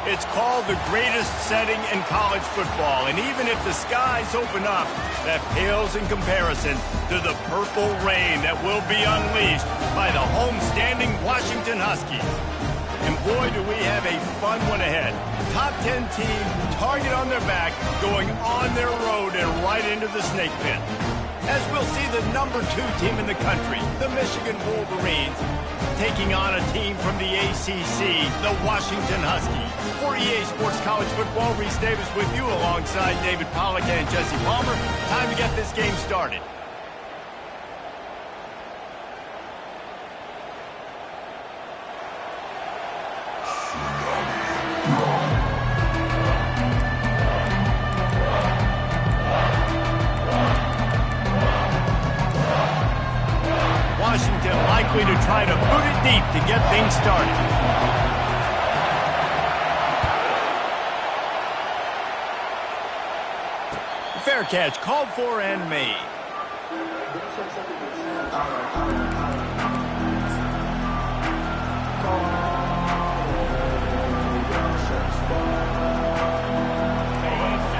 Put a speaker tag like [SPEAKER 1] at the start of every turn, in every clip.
[SPEAKER 1] It's called the greatest setting in college football, and even if the skies open up, that pales in comparison to the purple rain that will be unleashed by the homestanding Washington Huskies. And boy, do we have a fun one ahead. Top 10 team, target on their back, going on their road and right into the snake pit. As we'll see the number 2 team in the country, the Michigan Wolverines, taking on a team from the ACC, the Washington Huskies. For EA Sports College Football, Reese Davis with you alongside David Pollack and Jesse Palmer. Time to get this game started. Washington likely to try to boot it deep to get things started. Fair catch called for and made.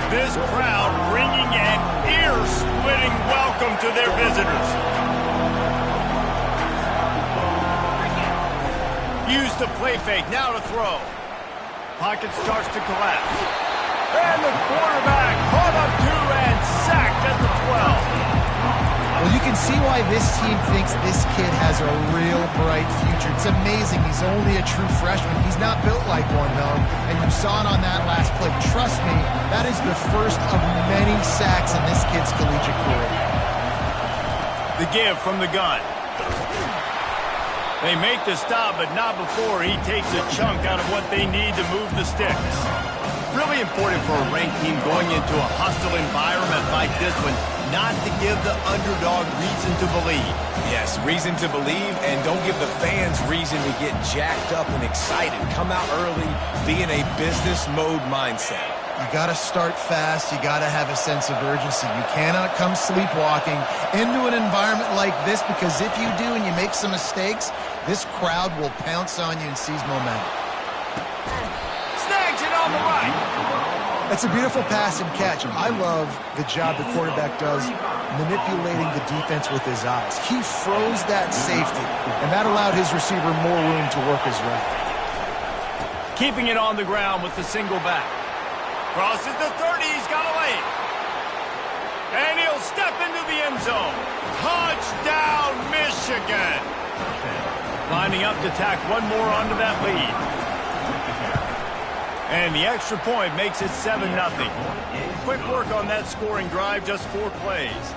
[SPEAKER 1] This crowd bringing an ear-splitting welcome to their visitors. Use the play fake, now to throw. Pocket starts to collapse. And the quarterback caught up to and sacked at the 12.
[SPEAKER 2] Well, you can see why this team thinks this kid has a real bright future. It's amazing. He's only a true freshman. He's not built like one, though. And you saw it on that last play. Trust me, that is the first of many sacks in this kid's collegiate career.
[SPEAKER 1] The give from the gun. They make the stop, but not before he takes a chunk out of what they need to move the sticks. Really important for a ranked team going into a hostile environment like this one, not to give the underdog reason to believe.
[SPEAKER 3] Yes, reason to believe, and don't give the fans reason to get jacked up and excited. Come out early, be in a business mode mindset.
[SPEAKER 2] You got to start fast. You got to have a sense of urgency. You cannot come sleepwalking into an environment like this, because if you do and you make some mistakes, this crowd will pounce on you and seize momentum.
[SPEAKER 1] Snags it on the right.
[SPEAKER 2] That's a beautiful pass and catch. I love the job the quarterback does manipulating the defense with his eyes. He froze that safety, and that allowed his receiver more room to work his route.
[SPEAKER 1] Keeping it on the ground with the single back. Crosses the 30, he's got a lane. And he'll step into the end zone. Touchdown, Michigan. Lining up to tack one more onto that lead. And the extra point makes it 7-0. Quick work on that scoring drive, just 4 plays.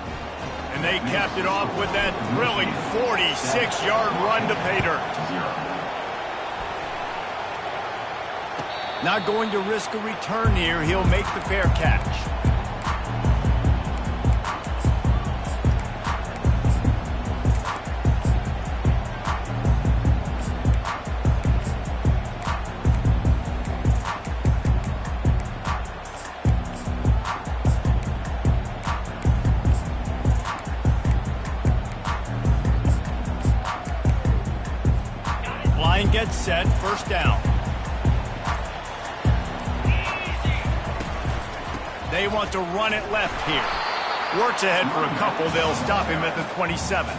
[SPEAKER 1] And they capped it off with that thrilling 46-yard run to pay dirt. Not going to risk a return here. He'll make the fair catch. Line gets set, first down. They want to run it left here. Works ahead for a couple. They'll stop him at the 27.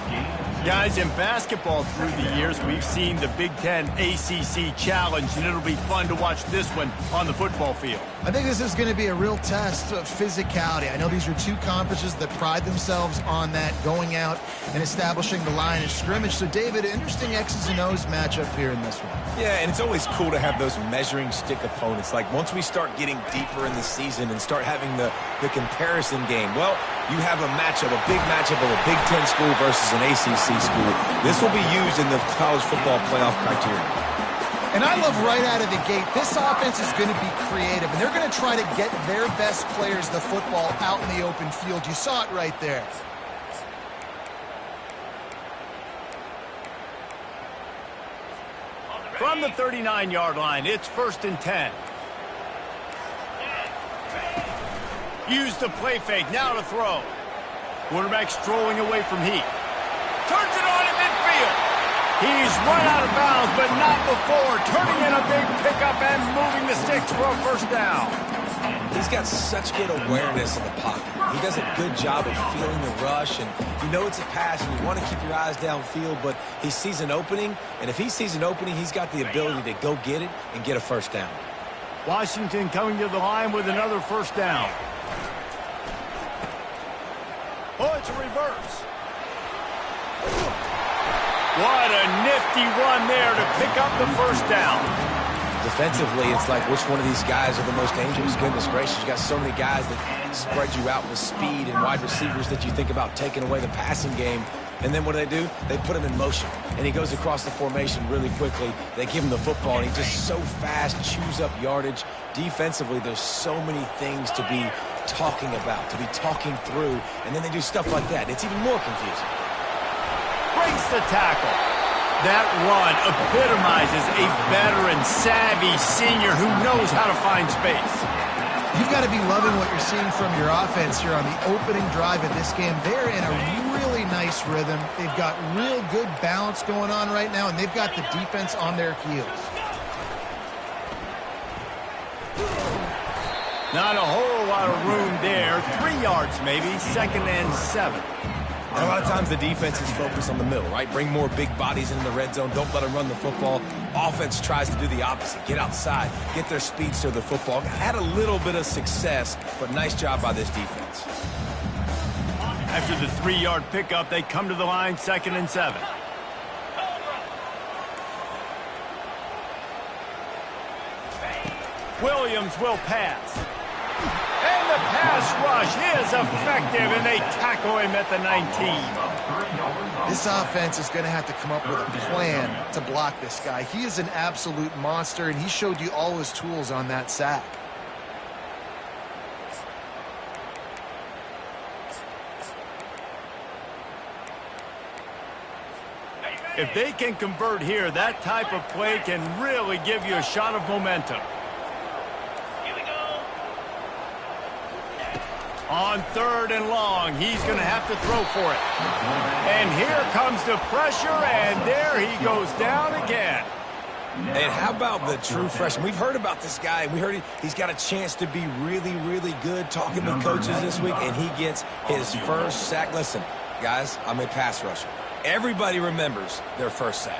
[SPEAKER 1] Guys, in basketball through the years, we've seen the Big Ten ACC Challenge, and it'll be fun to watch this one on the football field.
[SPEAKER 2] I think this is going to be a real test of physicality. I know these are 2 conferences that pride themselves on that, going out and establishing the line of scrimmage. So, David, interesting X's and O's matchup here in this one.
[SPEAKER 3] Yeah, and it's always cool to have those measuring stick opponents. Like, once we start getting deeper in the season and start having the comparison game, well, you have a matchup, a big matchup of a Big Ten school versus an ACC school. This will be used in the college football playoff criteria.
[SPEAKER 2] And I love right out of the gate, this offense is going to be creative, and they're going to try to get their best players the football out in the open field. You saw it right there.
[SPEAKER 1] From the 39-yard line, it's 1st and 10. Use the play fake, now to throw. Quarterback strolling away from heat. Turns it on in midfield. He's run out of bounds, but not 4, turning in a big pickup and moving the sticks for a first down.
[SPEAKER 3] He's got such good awareness in the pocket. He does a good job of feeling the rush, and you know it's a pass, and you want to keep your eyes downfield, but he sees an opening, and if he sees an opening, he's got the ability to go get it and get a first down.
[SPEAKER 1] Washington coming to the line with another first down. Oh, it's a reverse. What a nifty run there to pick up the first down.
[SPEAKER 3] Defensively, it's like which one of these guys are the most dangerous. Goodness gracious, you got so many guys that spread you out with speed and wide receivers that you think about taking away the passing game. And then what do? They put him in motion. And he goes across the formation really quickly. They give him the football, and he just so fast chews up yardage. Defensively, there's so many things to be talking about, to be talking through, and then they do stuff like that. It's even more confusing.
[SPEAKER 1] Breaks the tackle. That run epitomizes a veteran, savvy senior who knows how to find space.
[SPEAKER 2] You've got to be loving what you're seeing from your offense here on the opening drive of this game. They're in a really nice rhythm. They've got real good balance going on right now, and they've got the defense on their heels.
[SPEAKER 1] Not a whole lot of room there. 3 yards maybe, 2nd and 7.
[SPEAKER 3] And a lot of times the defense is focused on the middle, right? Bring more big bodies into the red zone. Don't let them run the football. Offense tries to do the opposite. Get outside. Get their speedster the football. Had a little bit of success, but nice job by this defense.
[SPEAKER 1] After the 3-yard pickup, they come to the line, 2nd and 7. Williams will pass. And the pass rush is effective, and they tackle him at the 19.
[SPEAKER 2] This offense is going to have to come up with a plan to block this guy. He is an absolute monster, and he showed you all his tools on that sack.
[SPEAKER 1] If they can convert here, that type of play can really give you a shot of momentum. On 3rd and long, he's going to have to throw for it. And here comes the pressure, and there he goes down again.
[SPEAKER 3] And how about the true freshman? We've heard about this guy. We heard he's got a chance to be really, really good talking with coaches this week, and he gets his first sack. Listen, guys, I'm a pass rusher. Everybody remembers their first sack.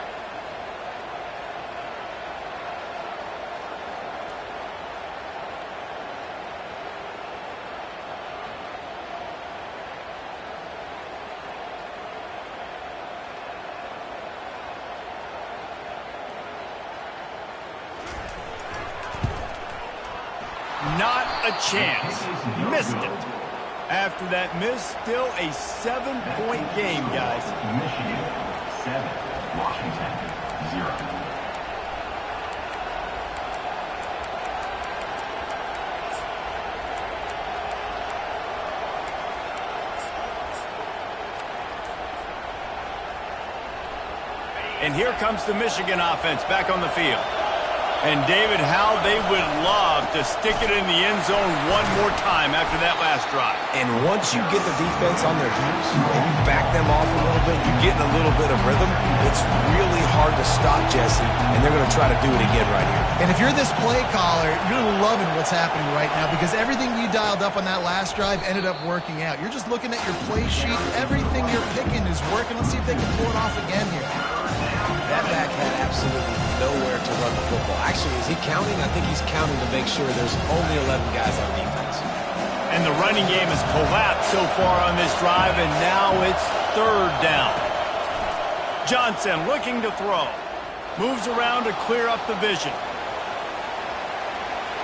[SPEAKER 1] Not a chance. Missed it. After that miss, still a 7-point game, guys.
[SPEAKER 4] Michigan 7, Washington 0.
[SPEAKER 1] And here comes the Michigan offense back on the field. And, David, how they would love to stick it in the end zone one more time after that last drive.
[SPEAKER 3] And once you get the defense on their heels and you back them off a little bit, you're getting a little bit of rhythm, it's really hard to stop, Jesse, and they're going to try to do it again right here.
[SPEAKER 2] And if you're this play caller, you're loving what's happening right now because everything you dialed up on that last drive ended up working out. You're just looking at your play sheet. Everything you're picking is working. Let's see if they can pull it off again here.
[SPEAKER 3] That back had absolutely nowhere to run the football. Actually, is he counting? I think he's counting to make sure there's only 11 guys on defense.
[SPEAKER 1] And the running game has collapsed so far on this drive, and now it's 3rd down. Johnson looking to throw. Moves around to clear up the vision.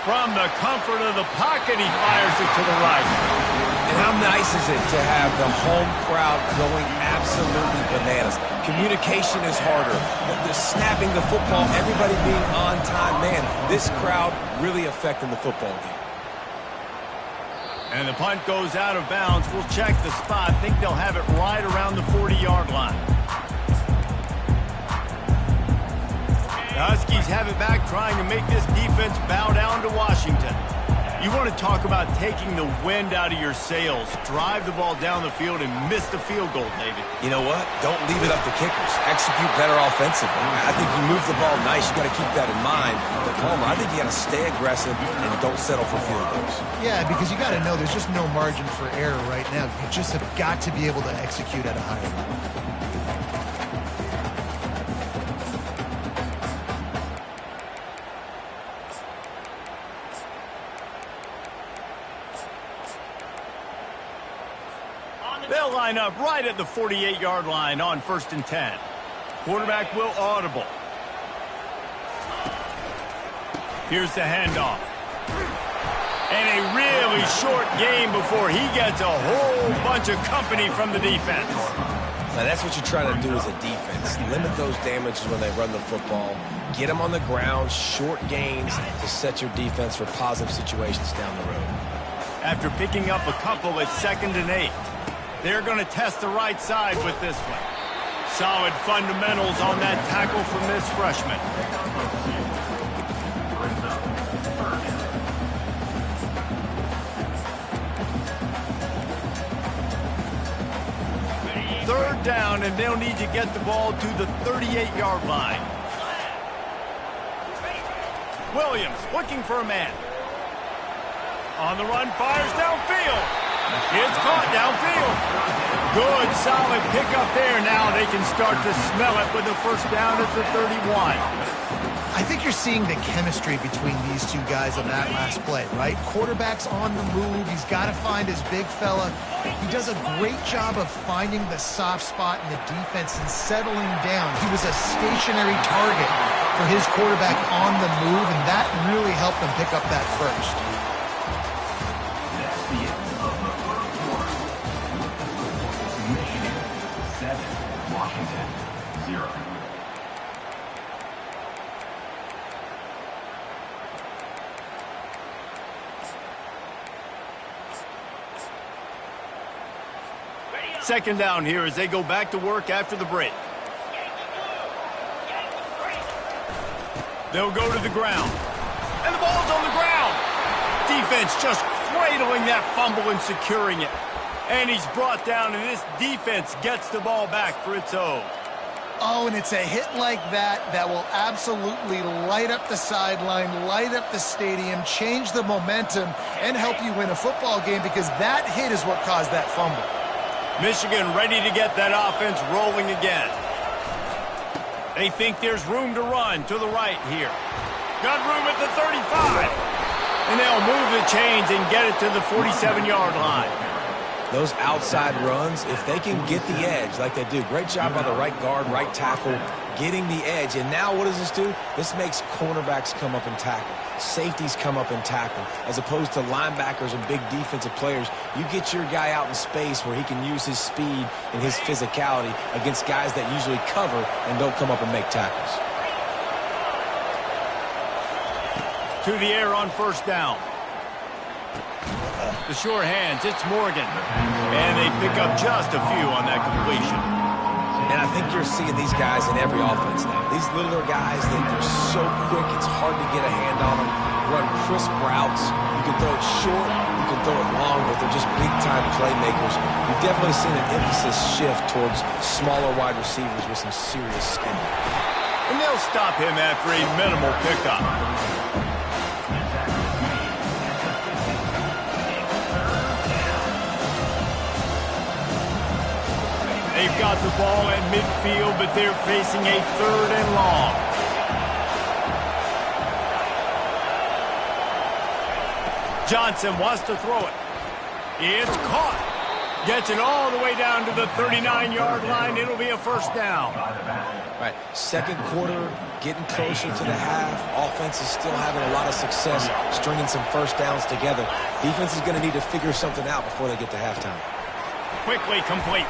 [SPEAKER 1] From the comfort of the pocket, he fires it to the right.
[SPEAKER 3] And how nice is it to have the home crowd going absolutely bananas? Communication is harder. The snapping the football, everybody being on time. Man, this crowd really affecting the football game.
[SPEAKER 1] And the punt goes out of bounds. We'll check the spot. Think they'll have it right around the 40-yard line. The Huskies have it back, trying to make this defense bow down to Washington. You want to talk about taking the wind out of your sails. Drive the ball down the field and miss the field goal, David.
[SPEAKER 3] You know what? Don't leave it up to kickers. Execute better offensively. I think you move the ball nice. You got to keep that in mind. But Palmer, I think you got to stay aggressive and don't settle for field goals.
[SPEAKER 2] Yeah, because you got to know there's just no margin for error right now. You just have got to be able to execute at a higher level.
[SPEAKER 1] They'll line up right at the 48-yard line on 1st and 10. Quarterback will audible. Here's the handoff. And a really short game before he gets a whole bunch of company from the defense.
[SPEAKER 3] Now, that's what you try to do as a defense. Limit those damages when they run the football. Get them on the ground, short gains to set your defense for positive situations down the road.
[SPEAKER 1] After picking up a couple at 2nd and 8. They're going to test the right side with this one. Solid fundamentals on that tackle from this freshman. Third down, and they'll need to get the ball to the 38-yard line. Williams looking for a man. On the run, fires downfield. It's caught downfield. Good, solid pickup there. Now they can start to smell it with the first down at the 31.
[SPEAKER 2] I think you're seeing the chemistry between these two guys on that last play, right? Quarterback's on the move. He's got to find his big fella. He does a great job of finding the soft spot in the defense and settling down. He was a stationary target for his quarterback on the move, and that really helped them pick up that first.
[SPEAKER 1] Second down here as they go back to work after the break. They'll go to the ground. And the ball's on the ground. Defense just cradling that fumble and securing it. And he's brought down, and this defense gets the ball back for its own.
[SPEAKER 2] Oh, and it's a hit like that that will absolutely light up the sideline, light up the stadium, change the momentum, and help you win a football game because that hit is what caused that fumble.
[SPEAKER 1] Michigan ready to get that offense rolling again. They think there's room to run to the right here. Got room at the 35. And they'll move the chains and get it to the 47-yard line.
[SPEAKER 3] Those outside runs, if they can get the edge like they do, great job by the right guard, right tackle, getting the edge. And now what does this do? This makes cornerbacks come up and tackle. Safeties come up and tackle. As opposed to linebackers and big defensive players, you get your guy out in space where he can use his speed and his physicality against guys that usually cover and don't come up and make tackles.
[SPEAKER 1] To the air on first down. The sure hands, it's Morgan. And they pick up just a few on that completion.
[SPEAKER 3] And I think you're seeing these guys in every offense now. These littler guys, they're so quick, it's hard to get a hand on them. Run crisp routes. You can throw it short, you can throw it long, but they're just big-time playmakers. You've definitely seen an emphasis shift towards smaller wide receivers with some serious skill.
[SPEAKER 1] And they'll stop him after a minimal pickup. They've got the ball at midfield, but they're facing a 3rd and long. Johnson wants to throw it. It's caught. Gets it all the way down to the 39-yard line. It'll be a first down.
[SPEAKER 3] Right, second quarter, getting closer to the half. Offense is still having a lot of success stringing some first downs together. Defense is going to need to figure something out before they get to halftime.
[SPEAKER 1] Quickly complete.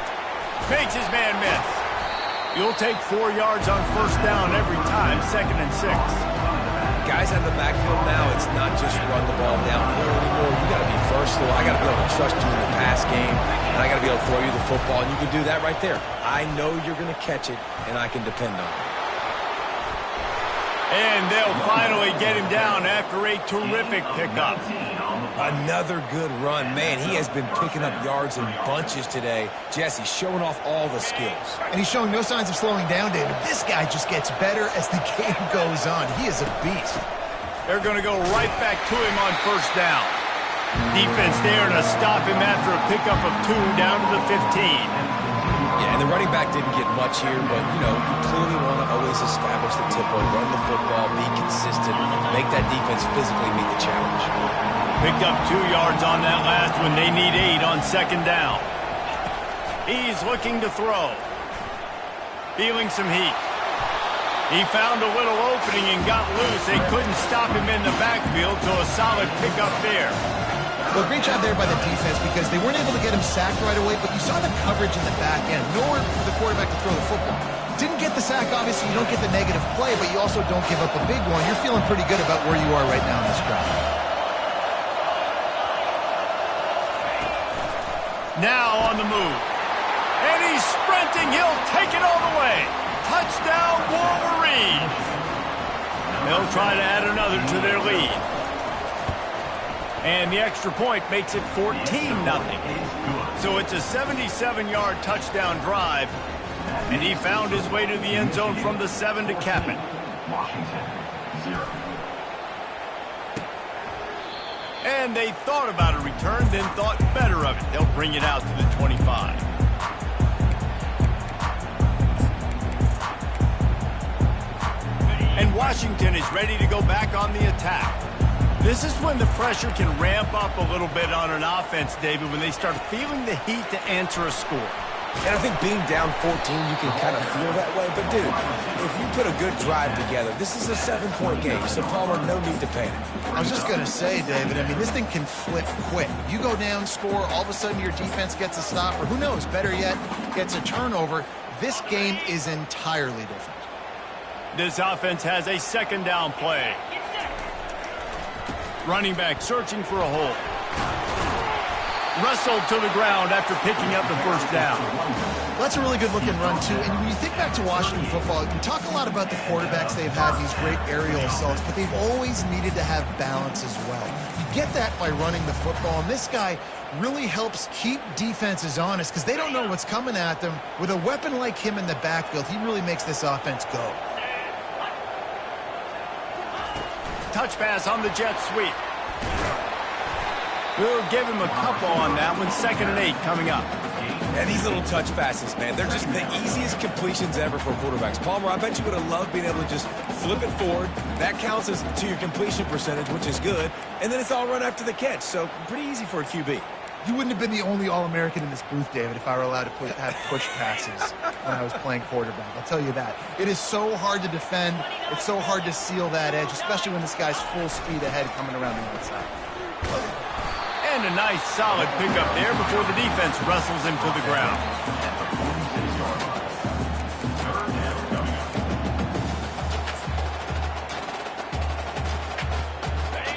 [SPEAKER 1] Makes his man miss. You'll take 4 yards on first down every time, 2nd and 6.
[SPEAKER 3] Guys out of the backfield now, it's not just run the ball downhill anymore. You got to be versatile. I got to be able to trust you in the pass game, and I got to be able to throw you the football, and you can do that right there. I know you're going to catch it, and I can depend on it.
[SPEAKER 1] And they'll finally get him down after a terrific pickup.
[SPEAKER 3] Another good run. Man, he has been picking up yards in bunches today. Jesse showing off all the skills.
[SPEAKER 2] And he's showing no signs of slowing down, David. This guy just gets better as the game goes on. He is a beast.
[SPEAKER 1] They're going to go right back to him on first down. Defense there to stop him after a pickup of 2 down to the 15.
[SPEAKER 3] Yeah, and the running back didn't get much here, but, you clearly want to always establish the tempo, run the football, be consistent, make that defense physically meet the challenge.
[SPEAKER 1] Picked up 2 yards on that last one. They need 8 on second down. He's looking to throw. Feeling some heat. He found a little opening and got loose. They couldn't stop him in the backfield, so a solid pickup there.
[SPEAKER 2] Well, great job there by the defense because they weren't able to get him sacked right away, but you saw the coverage in the back end. Nowhere for the quarterback to throw the football. Didn't get the sack, obviously. You don't get the negative play, but you also don't give up a big one. You're feeling pretty good about where you are right now in this drive.
[SPEAKER 1] Now on the move. And he's sprinting. He'll take it all the way. Touchdown, Wolverines. They'll try to add another to their lead. And the extra point makes it 14-0. So it's a 77-yard touchdown drive. And he found his way to the end zone from the 7 to cap it.
[SPEAKER 4] Washington, 0.
[SPEAKER 1] And they thought about a return, then thought better of it. They'll bring it out to the 25. And Washington is ready to go back on the attack. This is when the pressure can ramp up a little bit on an offense, David, when they start feeling the heat to answer a score.
[SPEAKER 3] And I think being down 14, you can kind of feel that way. But, dude, if you put a good drive together, this is a 7-point game. So, Palmer, no need to panic.
[SPEAKER 2] I was just going to say, David, I mean, this thing can flip quick. You go down, score, all of a sudden your defense gets a stop, or who knows, better yet, gets a turnover. This game is entirely different.
[SPEAKER 1] This offense has a second down play. Running back searching for a hole. Wrestled to the ground after picking up the first down.
[SPEAKER 2] Well, that's a really good-looking run, too. And when you think back to Washington football, you talk a lot about the quarterbacks they've had, these great aerial assaults, but they've always needed to have balance as well. You get that by running the football, and this guy really helps keep defenses honest because they don't know what's coming at them. With a weapon like him in the backfield, he really makes this offense go.
[SPEAKER 1] Touch pass on the jet sweep. We'll give him a couple on that one. 2nd and 8 coming up.
[SPEAKER 3] And these little touch passes, man, they're just the easiest completions ever for quarterbacks. Palmer, I bet you would have loved being able to just flip it forward. That counts as to your completion percentage, which is good. And then it's all run after the catch. So pretty easy for a QB.
[SPEAKER 2] You wouldn't have been the only All-American in this booth, David, if I were allowed to have push passes when I was playing quarterback. I'll tell you that. It is so hard to defend. It's so hard to seal that edge, especially when this guy's full speed ahead coming around the outside.
[SPEAKER 1] And a nice solid pickup there before the defense wrestles him to the ground.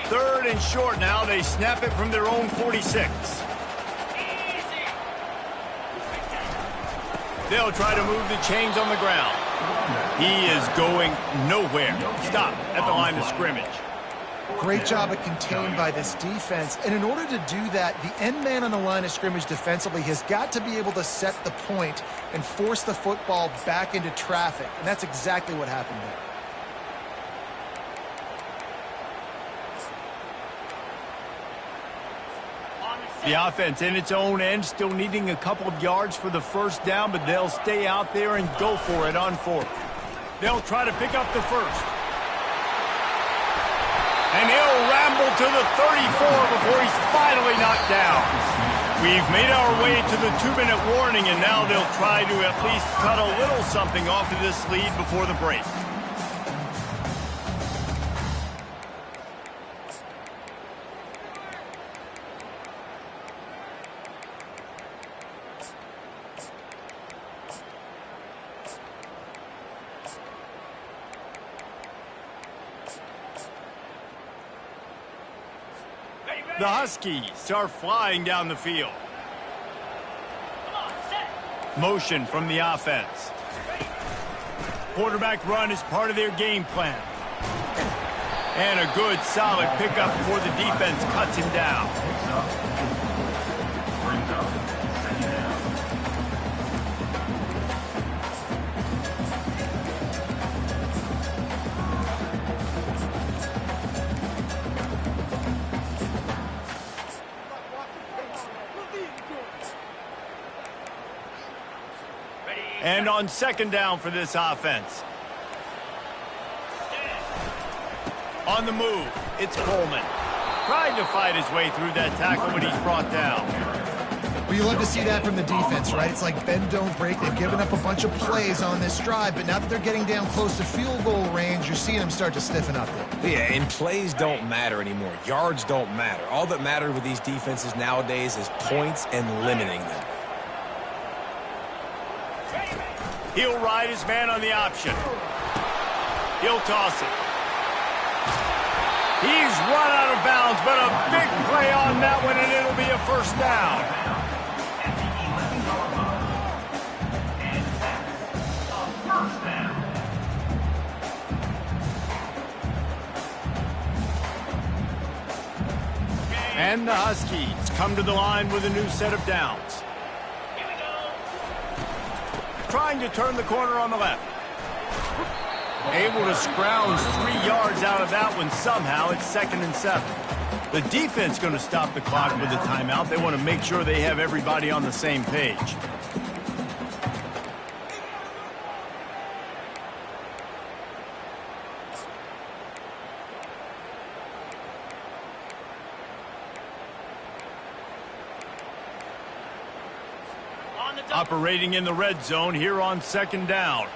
[SPEAKER 1] Third and short now. They snap it from their own 46. They'll try to move the chains on the ground. He is going nowhere. Stop at the line of scrimmage.
[SPEAKER 2] Great job of contained by this defense. And in order to do that, the end man on the line of scrimmage defensively has got to be able to set the point and force the football back into traffic. And that's exactly what happened there.
[SPEAKER 1] The offense in its own end, still needing a couple of yards for the first down, but they'll stay out there and go for it on 4th. They'll try to pick up the first. And he'll ramble to the 34 before he's finally knocked down. We've made our way to the 2-minute warning, and now they'll try to at least cut a little something off of this lead before the break. The Huskies are flying down the field. Motion from the offense. Quarterback run is part of their game plan. And a good, solid pickup before the defense cuts him down.
[SPEAKER 4] Brings up second down.
[SPEAKER 1] And on second down for this offense. On the move, it's Coleman. Trying to fight his way through that tackle, but he's brought down.
[SPEAKER 2] Well, you love to see that from the defense, right? It's like bend, don't break. They've given up a bunch of plays on this drive, but now that they're getting down close to field goal range, you're seeing them start to stiffen up.
[SPEAKER 3] Yeah, and plays don't matter anymore. Yards don't matter. All that matters with these defenses nowadays is points and limiting them.
[SPEAKER 1] He'll ride his man on the option. He'll toss it. He's run out of bounds, but a big play on that one, and it'll be a first down. And the Huskies come to the line with a new set of downs. Trying to turn the corner on the left. Able to scrounge 3 yards out of that one somehow. It's 2nd and 7. The defense going to stop the clock with a timeout. They want to make sure they have everybody on the same page. Operating in the red zone here on 2nd down.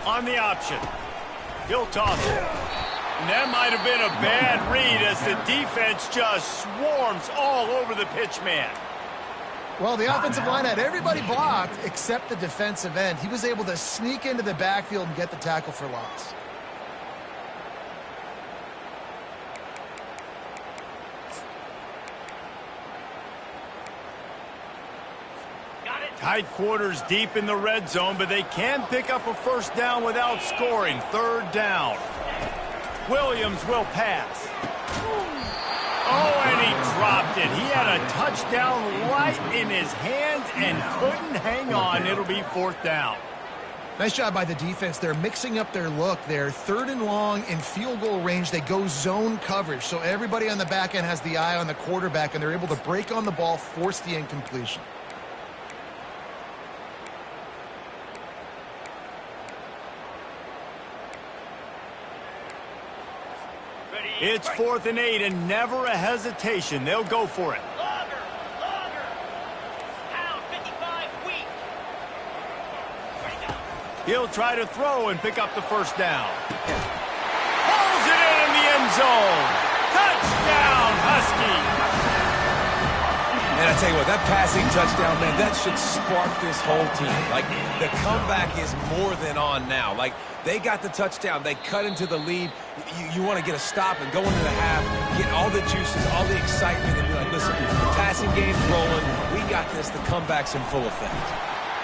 [SPEAKER 1] On the option. He'll toss it. And that might have been a bad read as the defense just swarms all over the pitch man.
[SPEAKER 2] Well, the offensive line had everybody blocked except the defensive end. He was able to sneak into the backfield and get the tackle for loss.
[SPEAKER 1] Tight quarters deep in the red zone, but they can pick up a first down without scoring. 3rd down. Williams will pass. Oh, and he dropped it. He had a touchdown right in his hands and couldn't hang on. It'll be 4th down.
[SPEAKER 2] Nice job by the defense. They're mixing up their look. They're 3rd and long in field goal range. They go zone coverage, so everybody on the back end has the eye on the quarterback, and they're able to break on the ball, force the incompletion.
[SPEAKER 1] It's 4th and 8 and never a hesitation. They'll go for it.
[SPEAKER 5] Longer. Pound 55 weak.
[SPEAKER 1] He'll try to throw and pick up the first down. Pulls it in the end zone. Touchdown, Husky.
[SPEAKER 3] And I tell you what, that passing touchdown, man, that should spark this whole team. Like, the comeback is more than on now. Like, they got the touchdown. They cut into the lead. You want to get a stop and go into the half, get all the juices, all the excitement, and be like, listen, the passing game's rolling. We got this. The comeback's in full effect.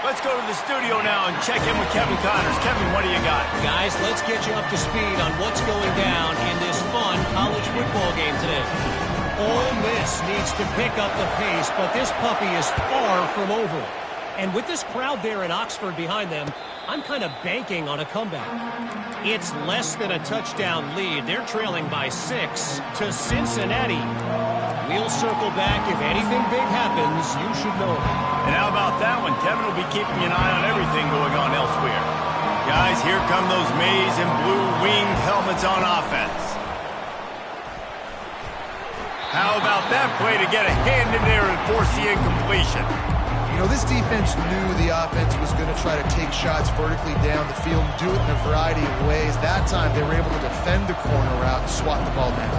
[SPEAKER 1] Let's go to the studio now and check in with Kevin Connors. Kevin, what do you got?
[SPEAKER 6] Guys, let's get you up to speed on what's going down in this fun college football game today. Ole Miss needs to pick up the pace, but this puppy is far from over. And with this crowd there in Oxford behind them, I'm kind of banking on a comeback. It's less than a touchdown lead. They're trailing by 6 to Cincinnati. We'll circle back. If anything big happens, you should know.
[SPEAKER 1] And how about that one? Kevin will be keeping an eye on everything going on elsewhere. Guys, here come those maize and blue winged helmets on offense. How about that play to get a hand in there and force the incompletion?
[SPEAKER 2] You know, this defense knew the offense was going to try to take shots vertically down the field and do it in a variety of ways. That time, they were able to defend the corner route and swat the ball down.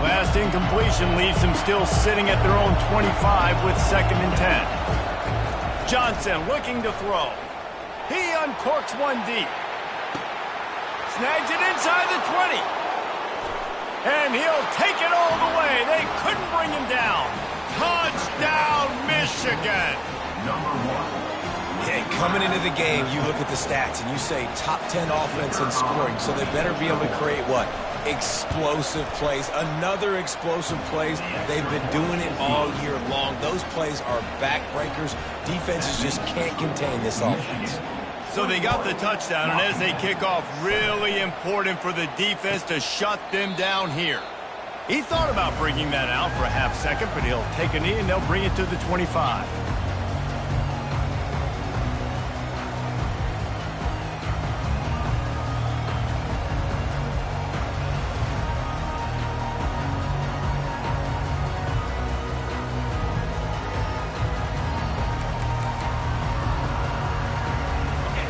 [SPEAKER 1] Last incompletion leaves them still sitting at their own 25 with 2nd and 10. Johnson looking to throw. He uncorks one deep. Snags it inside the 20. And he'll take it all the way. They couldn't bring him down. Touchdown, Michigan!
[SPEAKER 3] Yeah, coming into the game, you look at the stats and you say top 10 offense in scoring, so they better be able to create what? Explosive plays. Another explosive plays. They've been doing it all year long. Those plays are backbreakers. Defenses just can't contain this offense.
[SPEAKER 1] So they got the touchdown, and as they kick off, really important for the defense to shut them down here. He thought about bringing that out for a half second, but he'll take a knee and they'll bring it to the 25.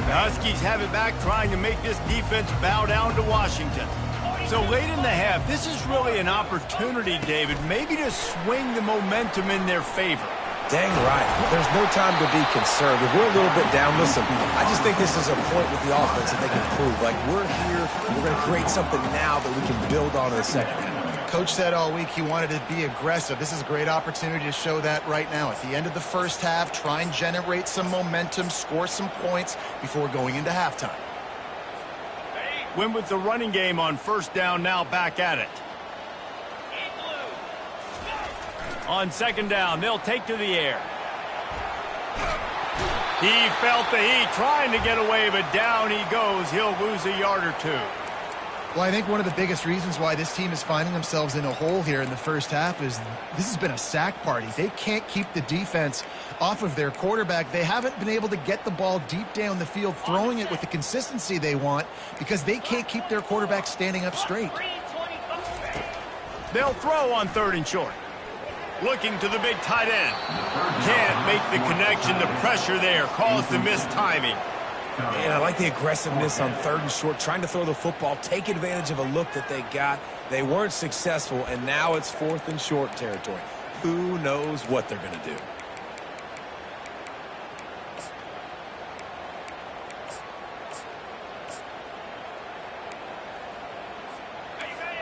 [SPEAKER 1] Huskies have it back, trying to make this defense bow down to Washington. So late in the half, this is really an opportunity, David, maybe to swing the momentum in their favor.
[SPEAKER 3] Dang right. There's no time to be concerned. If we're a little bit down, listen, I just think this is a point with the offense that they can prove. Like, we're here, we're going to create something now that we can build on in the second half.
[SPEAKER 2] Coach said all week he wanted to be aggressive. This is a great opportunity to show that right now. At the end of the first half, try and generate some momentum, score some points before going into halftime.
[SPEAKER 1] Win with the running game on first down, now back at it. On second down, they'll take to the air. He felt the heat, trying to get away, but down he goes. He'll lose a yard or two.
[SPEAKER 2] Well, I think one of the biggest reasons why this team is finding themselves in a hole here in the first half is this has been a sack party. They can't keep the defense off of their quarterback. They haven't been able to get the ball deep down the field, throwing it with the consistency they want because they can't keep their quarterback standing up straight.
[SPEAKER 1] They'll throw on third and short. Looking to the big tight end. Can't make the connection. The pressure there caused the missed timing.
[SPEAKER 3] And I like the aggressiveness on third and short, trying to throw the football, take advantage of a look that they got. They weren't successful, and now it's fourth and short territory. Who knows what they're going to do?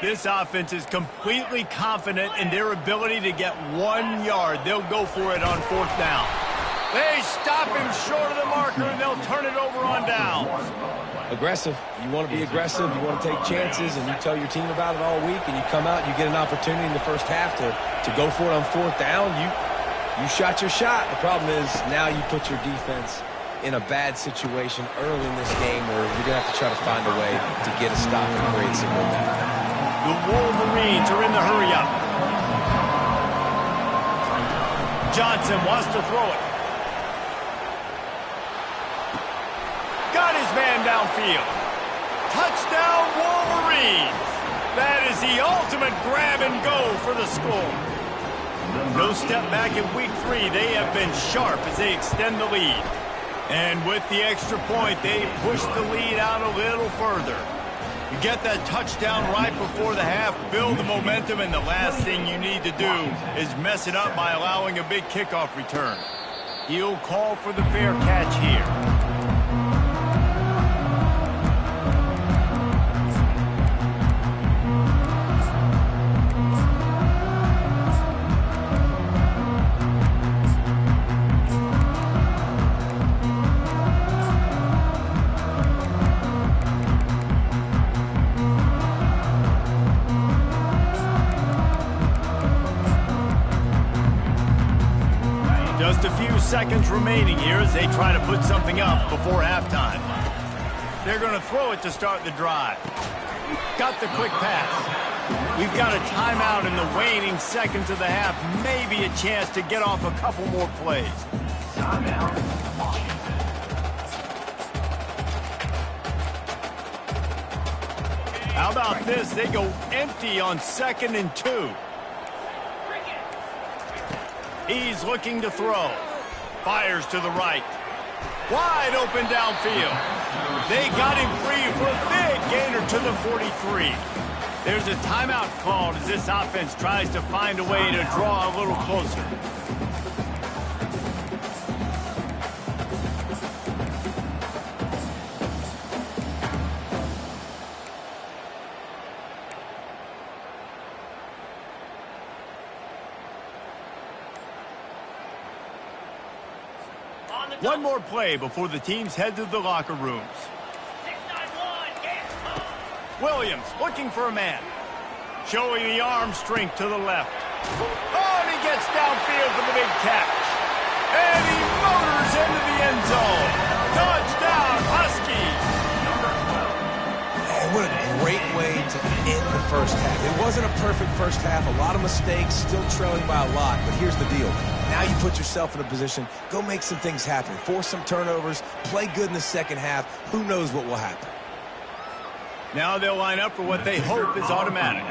[SPEAKER 1] This offense is completely confident in their ability to get 1 yard. They'll go for it on fourth down. They stop him short of the marker, and they'll turn it over on downs.
[SPEAKER 3] Aggressive. You want to be aggressive. You want to take chances, and you tell your team about it all week, and you come out and you get an opportunity in the first half to go for it on fourth down. You shot your shot. The problem is now you put your defense in a bad situation early in this game where you're going to have to try to find a way to get a stop and create some momentum.
[SPEAKER 1] The Wolverines are in the hurry-up. Johnson wants to throw it. Got his man downfield. Touchdown, Wolverines. That is the ultimate grab and go for the score. No step back in week 3. They have been sharp as they extend the lead. And with the extra point, they push the lead out a little further. You get that touchdown right before the half, build the momentum, and the last thing you need to do is mess it up by allowing a big kickoff return. He'll call for the fair catch here. Just a few seconds remaining here as they try to put something up before halftime. They're going to throw it to start the drive. Got the quick pass. We've got a timeout in the waning seconds of the half. Maybe a chance to get off a couple more plays. How about this? They go empty on 2nd and 2. He's looking to throw. Fires to the right. Wide open downfield. They got him free for a big gainer to the 43. There's a timeout called as this offense tries to find a way to draw a little closer. One more play before the teams head to the locker rooms. Williams looking for a man. Showing the arm strength to the left. Oh, and he gets downfield for the big catch. And he motors into the end zone. Touchdown, Huskies.
[SPEAKER 3] Man, what a great way to end the first half. It wasn't a perfect first half. A lot of mistakes, still trailing by a lot. But here's the deal. Now you put yourself in a position, go make some things happen. Force some turnovers, play good in the second half. Who knows what will happen?
[SPEAKER 1] Now they'll line up for what they hope is automatic.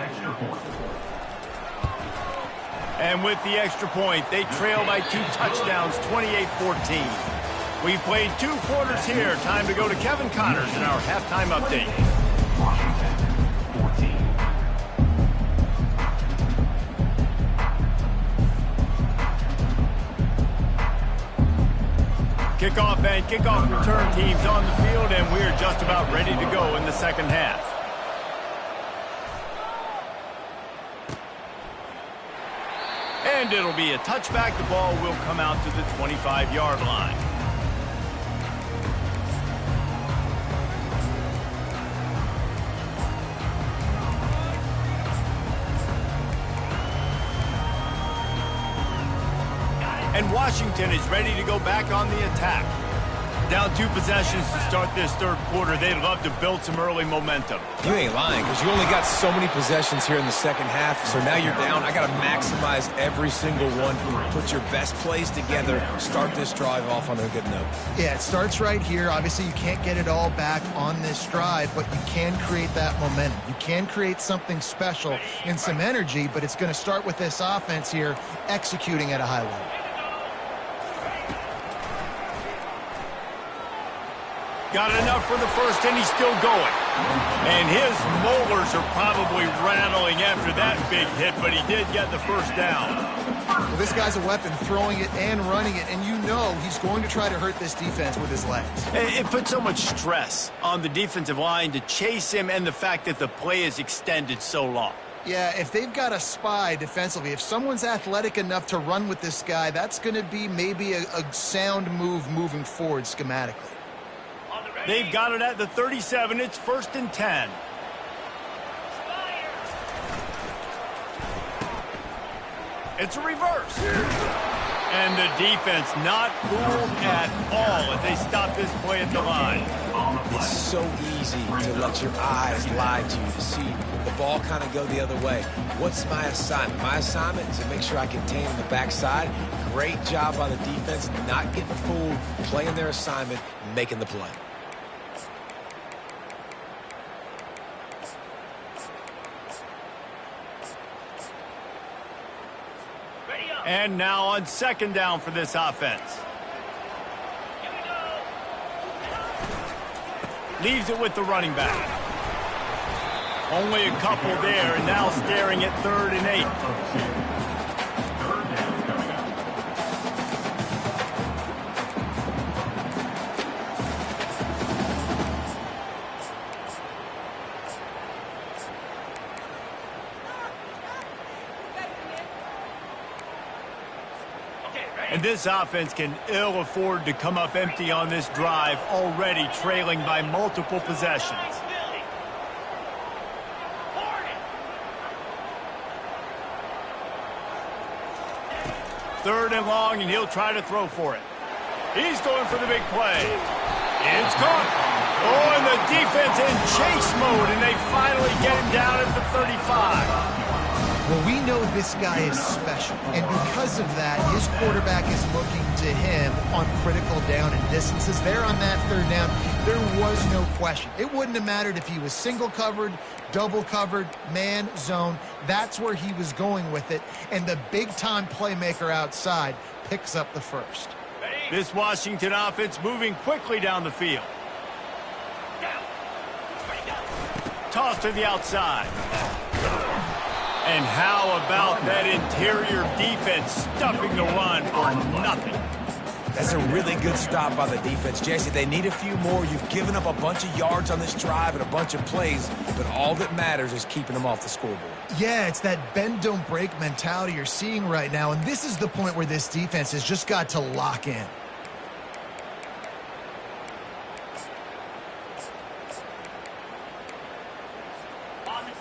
[SPEAKER 1] And with the extra point, they trail by 2 touchdowns, 28-14. We've played 2 quarters here. Time to go to Kevin Connors in our halftime update.
[SPEAKER 4] Washington, 14.
[SPEAKER 1] Kickoff and kickoff return teams on the field, and we're just about ready to go in the second half. And it'll be a touchback. The ball will come out to the 25-yard line. And Washington is ready to go back on the attack. Down 2 possessions to start this third quarter. They'd love to build some early momentum.
[SPEAKER 3] You ain't lying, because you only got so many possessions here in the second half, so now you're down. I got to maximize every single one. Put your best plays together. Start this drive off on a good note.
[SPEAKER 2] Yeah, it starts right here. Obviously, you can't get it all back on this drive, but you can create that momentum. You can create something special and some energy, but it's going to start with this offense here executing at a high level.
[SPEAKER 1] Got enough for the first, and he's still going. And his molars are probably rattling after that big hit, but he did get the first down.
[SPEAKER 2] Well, this guy's a weapon, throwing it and running it, and you know he's going to try to hurt this defense with his legs.
[SPEAKER 1] It puts so much stress on the defensive line to chase him, and the fact that the play is extended so long.
[SPEAKER 2] Yeah, if they've got a spy defensively, if someone's athletic enough to run with this guy, that's going to be maybe a sound move moving forward schematically.
[SPEAKER 1] They've got it at the 37. It's 1st and 10. It's a reverse. And the defense not fooled at all as they stop this play at the line.
[SPEAKER 3] It's so easy to let your eyes lie to you, to see the ball kind of go the other way. What's my assignment? My assignment is to make sure I contain the backside. Great job by the defense, not getting fooled, playing their assignment, making the play.
[SPEAKER 1] And now on 2nd down for this offense. Leaves it with the running back. Only a couple there, and now staring at 3rd and 8. And this offense can ill afford to come up empty on this drive, already trailing by multiple possessions. 3rd and long, and he'll try to throw for it. He's going for the big play. It's caught. Oh, and the defense in chase mode, and they finally get him down at the 35.
[SPEAKER 2] Well, we know this guy is special, and because of that, his quarterback is looking to him on critical down and distances. There on that 3rd down, there was no question. It wouldn't have mattered if he was single covered, double covered, man, zone. That's where he was going with it, and the big-time playmaker outside picks up the first.
[SPEAKER 1] This Washington offense moving quickly down the field. Toss to the outside. And how about that interior defense stuffing the run for nothing?
[SPEAKER 3] That's a really good stop by the defense. Jesse, they need a few more. You've given up a bunch of yards on this drive and a bunch of plays, but all that matters is keeping them off the scoreboard.
[SPEAKER 2] Yeah, it's that bend, don't break mentality you're seeing right now, and this is the point where this defense has just got to lock in.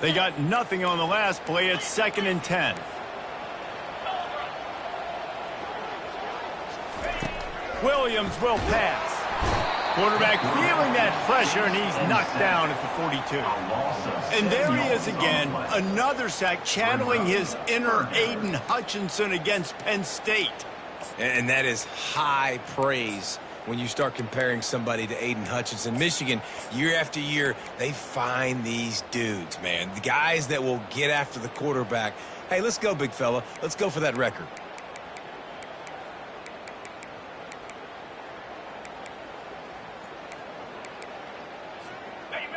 [SPEAKER 1] They got nothing on the last play. It's 2nd and 10. Williams will pass. Quarterback feeling that pressure, and he's knocked down at the 42. And there he is again, another sack, channeling his inner Aiden Hutchinson against Penn State.
[SPEAKER 3] And that is high praise when you start comparing somebody to Aiden Hutchinson. Michigan, year after year, they find these dudes, man. The guys that will get after the quarterback. Hey, let's go, big fella. Let's go for that record.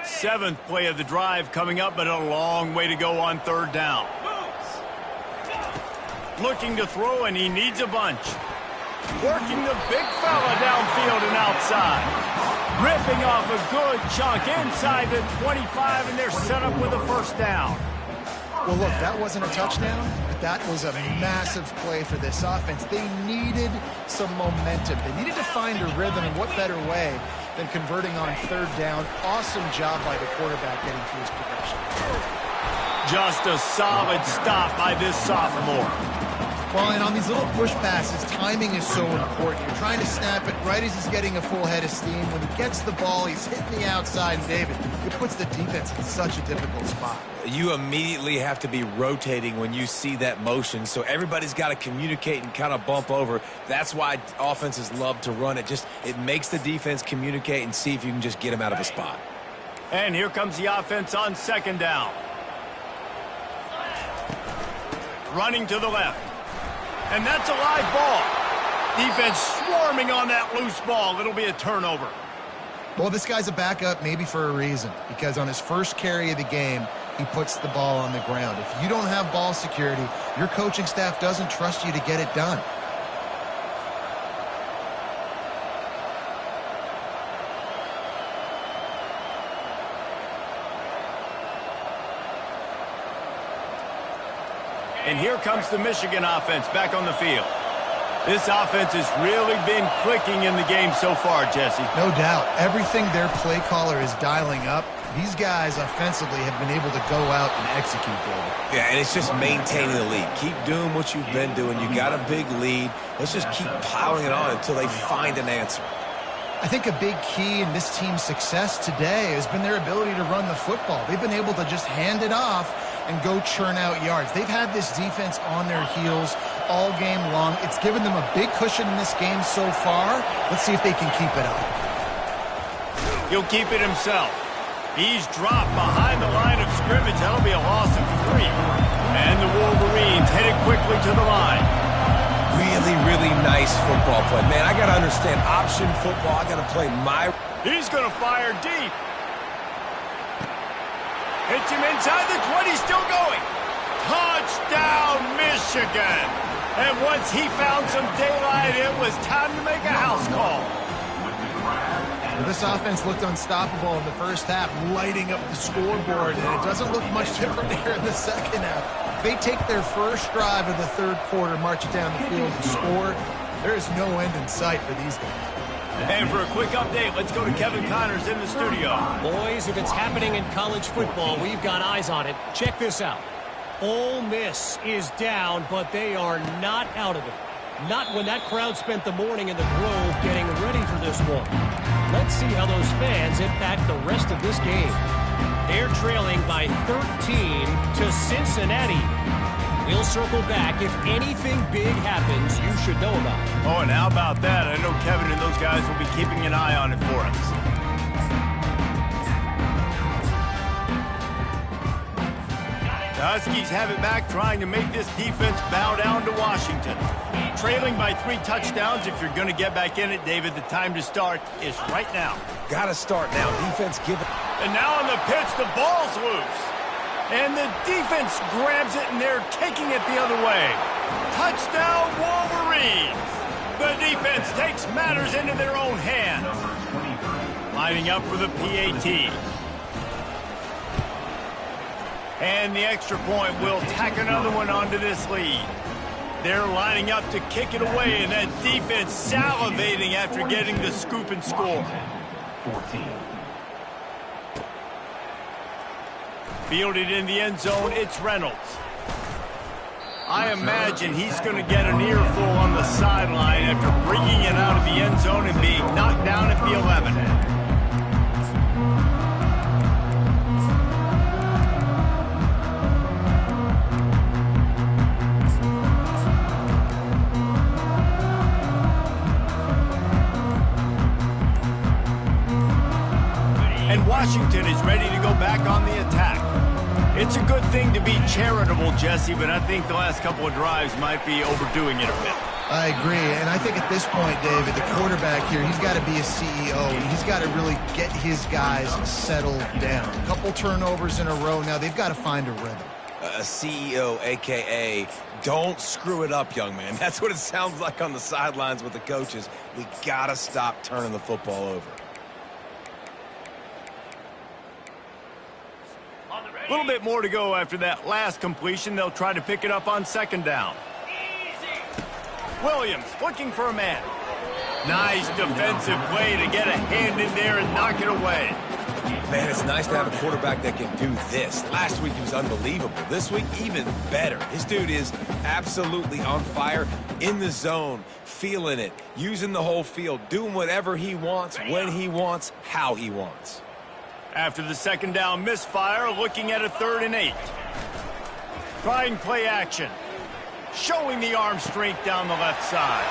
[SPEAKER 1] Seventh play of the drive coming up, but a long way to go on 3rd down. Looking to throw, and he needs a bunch. Working the big fella downfield and outside. Ripping off a good chunk inside the 25, and they're set up with a 1st down.
[SPEAKER 2] Well, look, that wasn't a touchdown, but that was a massive play for this offense. They needed some momentum. They needed to find a rhythm, and what better way than converting on 3rd down. Awesome job by the quarterback getting through his progression.
[SPEAKER 1] Just a solid stop by this sophomore.
[SPEAKER 2] Well, and on these little push passes, timing is so important. You're trying to snap it right as he's getting a full head of steam. When he gets the ball, he's hitting the outside, and David, it puts the defense in such a difficult spot.
[SPEAKER 3] You immediately have to be rotating when you see that motion, so everybody's got to communicate and kind of bump over. That's why offenses love to run it. It makes the defense communicate and see if you can just get them out of a spot.
[SPEAKER 1] And here comes the offense on 2nd down. Running to the left. And that's a live ball. Defense swarming on that loose ball. It'll be a turnover.
[SPEAKER 2] Well, this guy's a backup maybe for a reason, because on his first carry of the game, he puts the ball on the ground. If you don't have ball security, your coaching staff doesn't trust you to get it done.
[SPEAKER 1] And here comes the Michigan offense back on the field. This offense has really been clicking in the game so far, Jesse.
[SPEAKER 2] No doubt. Everything their play caller is dialing up, these guys offensively have been able to go out and execute, David.
[SPEAKER 3] Yeah, and it's just maintaining the lead. Keep doing what you've been doing. You got a big lead. Let's just keep piling it on until they find an answer.
[SPEAKER 2] I think a big key in this team's success today has been their ability to run the football. They've been able to just hand it off and go churn out yards. They've had this defense on their heels all game long. It's given them a big cushion in this game so far. Let's see if they can keep it up.
[SPEAKER 1] He'll keep it himself. He's dropped behind the line of scrimmage. That'll be a loss of 3. And the Wolverines headed quickly to the line.
[SPEAKER 3] Really, really nice football play. Man, I got to understand option football. I got to play my...
[SPEAKER 1] He's going to fire deep. Hits him inside the 20, still going. Touchdown, Michigan. And once he found some daylight, it was time to make a house call.
[SPEAKER 2] Well, this offense looked unstoppable in the first half, lighting up the scoreboard, and it doesn't look much different here in the second half. They take their first drive of the third quarter, march it down the field, and score. There is no end in sight for these guys.
[SPEAKER 1] And for a quick update, let's go to Kevin Connors in the studio.
[SPEAKER 6] Boys, if it's happening in college football, we've got eyes on it. Check this out. Ole Miss is down, but they are not out of it. Not when that crowd spent the morning in the Grove getting ready for this one. Let's see how those fans impact the rest of this game. They're trailing by 13 to Cincinnati. We'll circle back. If anything big happens, you should know about it.
[SPEAKER 1] Oh, and how about that? I know Kevin and those guys will be keeping an eye on it for us. The Huskies have it back, trying to make this defense bow down to Washington. Trailing by 3 touchdowns. If you're going to get back in it, David, the time to start is right now.
[SPEAKER 3] Got to start now. Defense give it.
[SPEAKER 1] And now on the pitch, the ball's loose. And the defense grabs it, and they're taking it the other way. Touchdown, Wolverines. The defense takes matters into their own hands. Lining up for the PAT. And the extra point will tack another one onto this lead. They're lining up to kick it away, and that defense salivating after getting the scoop and score.
[SPEAKER 4] 14.
[SPEAKER 1] Fielded in the end zone, it's Reynolds. I imagine he's going to get an earful on the sideline after bringing it out of the end zone and being knocked down at the 11. And Washington is ready to go back on the attack. It's a good thing to be charitable, Jesse, but I think the last couple of drives might be overdoing it a bit.
[SPEAKER 2] I agree, and I think at this point, David, the quarterback here, he's got to be a CEO. He's got to really get his guys settled down. A couple turnovers in a row now. They've got to find a rhythm.
[SPEAKER 3] A CEO, a.k.a. don't screw it up, young man. That's what it sounds like on the sidelines with the coaches. We got to stop turning the football over.
[SPEAKER 1] A little bit more to go after that last completion. They'll try to pick it up on second down. Williams looking for a man. Nice defensive play to get a hand in there and knock it away.
[SPEAKER 3] Man, it's nice to have a quarterback that can do this. Last week he was unbelievable. This week, even better. This dude is absolutely on fire, in the zone, feeling it, using the whole field, doing whatever he wants, when he wants, how he wants.
[SPEAKER 1] After the second down misfire, looking at a 3rd and 8. Trying play action. Showing the arm strength down the left side.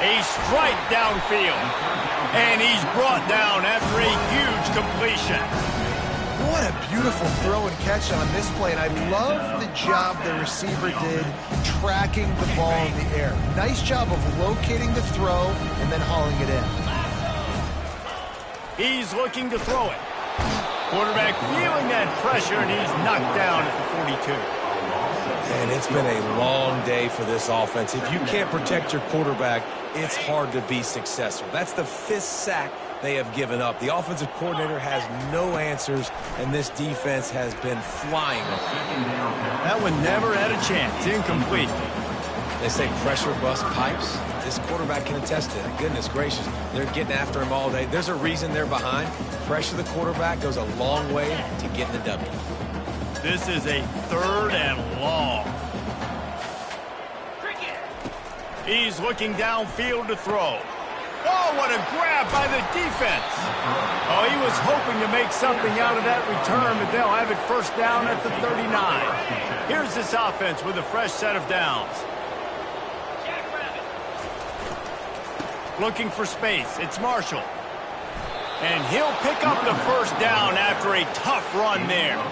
[SPEAKER 1] A strike downfield. And he's brought down after a huge completion.
[SPEAKER 2] What a beautiful throw and catch on this play, and I love the job the receiver did tracking the ball in the air. Nice job of locating the throw and then hauling it in.
[SPEAKER 1] He's looking to throw it. Quarterback feeling that pressure, and he's knocked down at the 42.
[SPEAKER 3] And it's been a long day for this offense. If you can't protect your quarterback, it's hard to be successful. That's the 5th sack they have given up. The offensive coordinator has no answers, and this defense has been flying.
[SPEAKER 1] That one never had a chance. Incomplete.
[SPEAKER 3] They say pressure busts pipes. This quarterback can attest to that. Goodness gracious, they're getting after him all day. There's a reason they're behind. Pressure the quarterback goes a long way to getting the W.
[SPEAKER 1] This is a 3rd and long. He's looking downfield to throw. Oh, what a grab by the defense. Oh, he was hoping to make something out of that return, but they'll have it first down at the 39. Here's this offense with a fresh set of downs. Looking for space. It's Marshall. And he'll pick up the first down after a tough run there.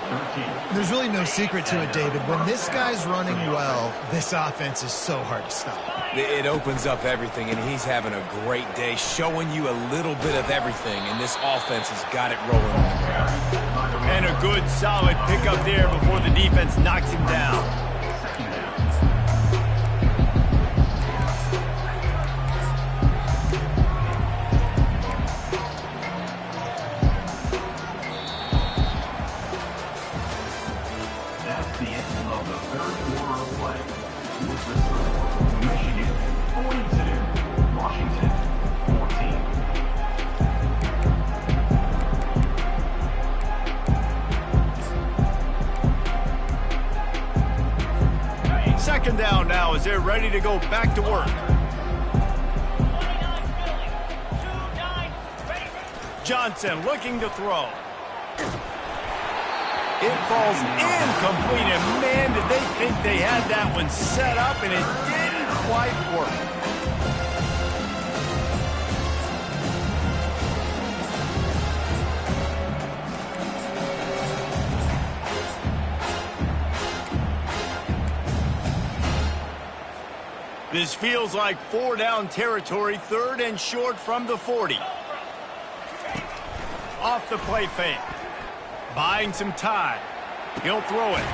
[SPEAKER 2] There's really no secret to it, David. When this guy's running well, this offense is so hard to stop.
[SPEAKER 3] It opens up everything, and he's having a great day, showing you a little bit of everything, and this offense has got it rolling on the ground.
[SPEAKER 1] And a good, solid pickup there before the defense knocks him down. Second down now as they're ready to go back to work. Johnson looking to throw. It falls incomplete, and man, did they think they had that one set up, and it didn't quite work. This feels like 4-down territory, 3rd and short from the 40. Off the play fake. Buying some time. He'll throw it.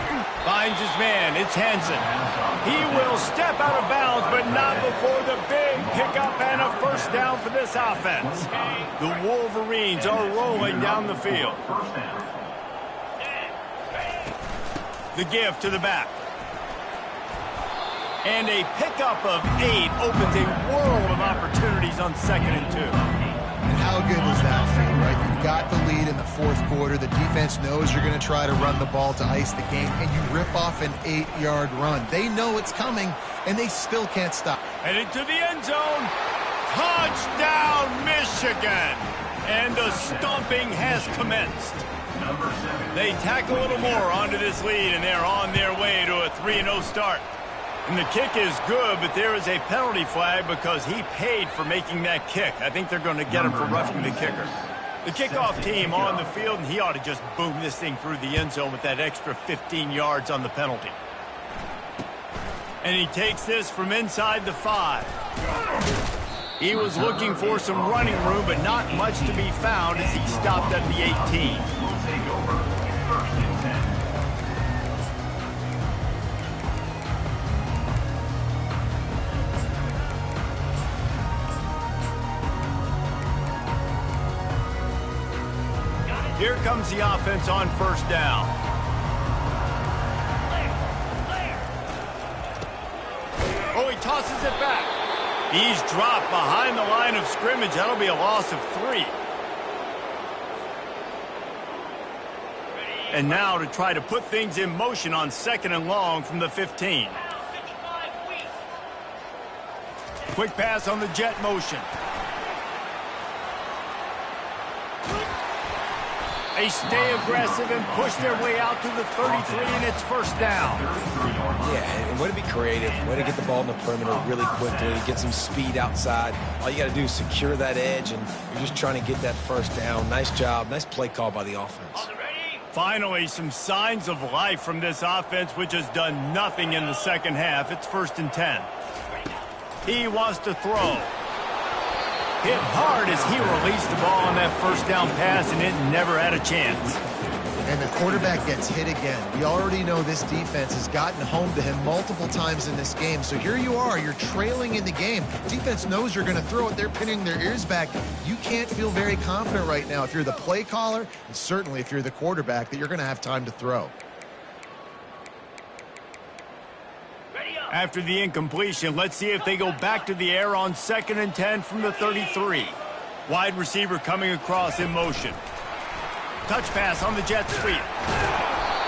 [SPEAKER 1] Finds his man. It's Hansen. He will step out of bounds, but not before the big pickup and a first down for this offense. The Wolverines are rolling down the field. The give to the back. And a pickup of 8 opens a world of opportunities on 2nd and 2.
[SPEAKER 2] And how good does that feel, right? You've got the lead in the fourth quarter. The defense knows you're going to try to run the ball to ice the game, and you rip off an 8-yard run. They know it's coming, and they still can't stop.
[SPEAKER 1] Heading to the end zone. Touchdown, Michigan! And the stomping has commenced. They tack a little more onto this lead, and they're on their way to a 3-0 start. And the kick is good, but there is a penalty flag because he paid for making that kick. I think they're going to get him for roughing the kicker. The kickoff team on the field, and he ought to just boom this thing through the end zone with that extra 15 yards on the penalty. And he takes this from inside the 5. He was looking for some running room, but not much to be found as he stopped at the 18. Here comes the offense on first down. Oh, he tosses it back. He's dropped behind the line of scrimmage. That'll be a loss of 3. And now to try to put things in motion on 2nd and long from the 15. Quick pass on the jet motion. They stay aggressive and push their way out to the 33, and it's first down.
[SPEAKER 3] Yeah, and way to be creative, way to get the ball in the perimeter really quickly, get some speed outside. All you got to do is secure that edge, and you're just trying to get that first down. Nice job, nice play call by the offense.
[SPEAKER 1] Finally, some signs of life from this offense, which has done nothing in the second half. It's 1st and 10. He wants to throw. Hit hard as he released the ball on that first down pass, and it never had a chance.
[SPEAKER 2] And the quarterback gets hit again. We already know this defense has gotten home to him multiple times in this game. So here you are, you're trailing in the game. Defense knows you're going to throw it. They're pinning their ears back. You can't feel very confident right now if you're the play caller, and certainly if you're the quarterback, that you're going to have time to throw.
[SPEAKER 1] After the incompletion, let's see if they go back to the air on 2nd and 10 from the 33. Wide receiver coming across in motion. Touch pass on the jet sweep.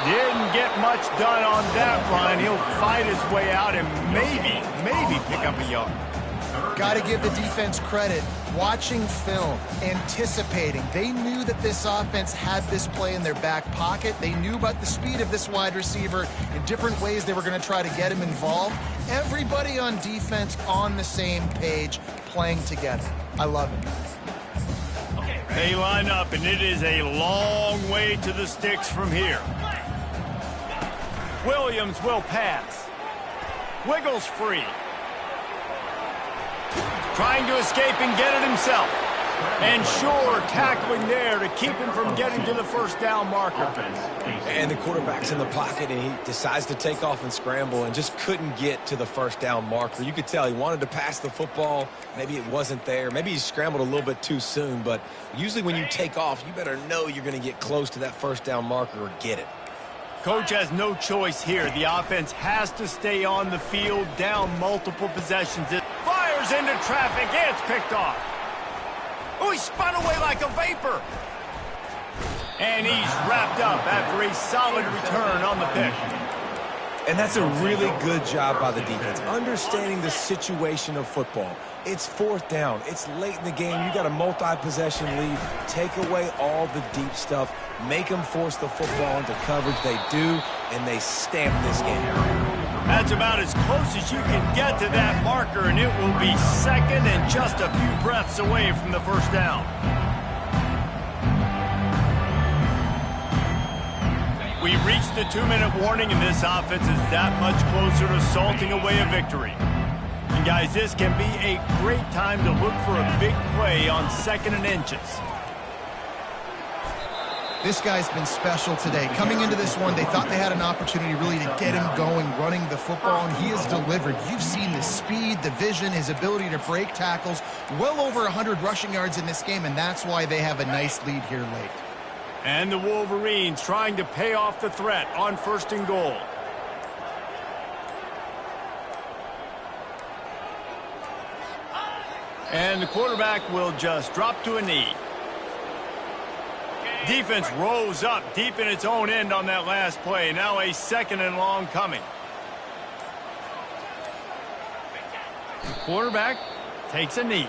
[SPEAKER 1] Didn't get much done on that run. He'll fight his way out and maybe pick up a yard.
[SPEAKER 2] Got to give the defense credit. Watching film, anticipating. They knew that this offense had this play in their back pocket. They knew about the speed of this wide receiver in different ways they were going to try to get him involved. Everybody on defense on the same page, playing together. I love it.
[SPEAKER 1] They line up, and it is a long way to the sticks from here. Williams will pass. Wiggles free. Trying to escape and get it himself. And sure, tackling there to keep him from getting to the first down marker.
[SPEAKER 3] And the quarterback's in the pocket, and he decides to take off and scramble and just couldn't get to the first down marker. You could tell he wanted to pass the football. Maybe it wasn't there. Maybe he scrambled a little bit too soon. But usually when you take off, you better know you're going to get close to that first down marker or get it.
[SPEAKER 1] Coach has no choice here. The offense has to stay on the field, down multiple possessions. It fires into traffic. It's picked off. Oh, he spun away like a vapor. And he's wrapped up after a solid return on the pick.
[SPEAKER 3] And that's a really good job by the defense, understanding the situation of football. It's 4th down. It's late in the game. You got a multi-possession lead. Take away all the deep stuff. Make them force the football into coverage. They do, and they stamp this game.
[SPEAKER 1] That's about as close as you can get to that marker, and it will be 2nd and just a few breaths away from the first down. We've reached the 2-minute warning, and this offense is that much closer to salting away a victory. And guys, this can be a great time to look for a big play on 2nd and inches.
[SPEAKER 2] This guy's been special today. Coming into this one, they thought they had an opportunity really to get him going, running the football, and he has delivered. You've seen the speed, the vision, his ability to break tackles, well over 100 rushing yards in this game, and that's why they have a nice lead here late.
[SPEAKER 1] And the Wolverines trying to pay off the threat on 1st and goal. And the quarterback will just drop to a knee. Defense rose up deep in its own end on that last play. Now a 2nd and long coming. The quarterback takes a knee.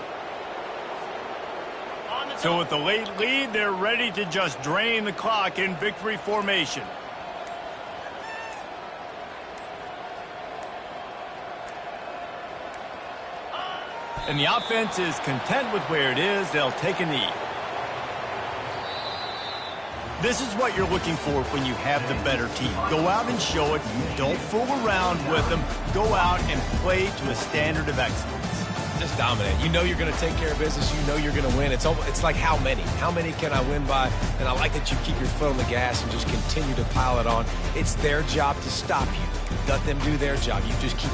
[SPEAKER 1] So with the late lead, they're ready to just drain the clock in victory formation. And the offense is content with where it is. They'll take a knee. This is what you're looking for when you have the better team. Go out and show it. Don't fool around with them. Go out and play to a standard of excellence.
[SPEAKER 3] Just dominate. You know you're going to take care of business. You know you're going to win. It's like how many? How many can I win by? And I like that you keep your foot on the gas and just continue to pile it on. It's their job to stop you. Let them do their job. You just keep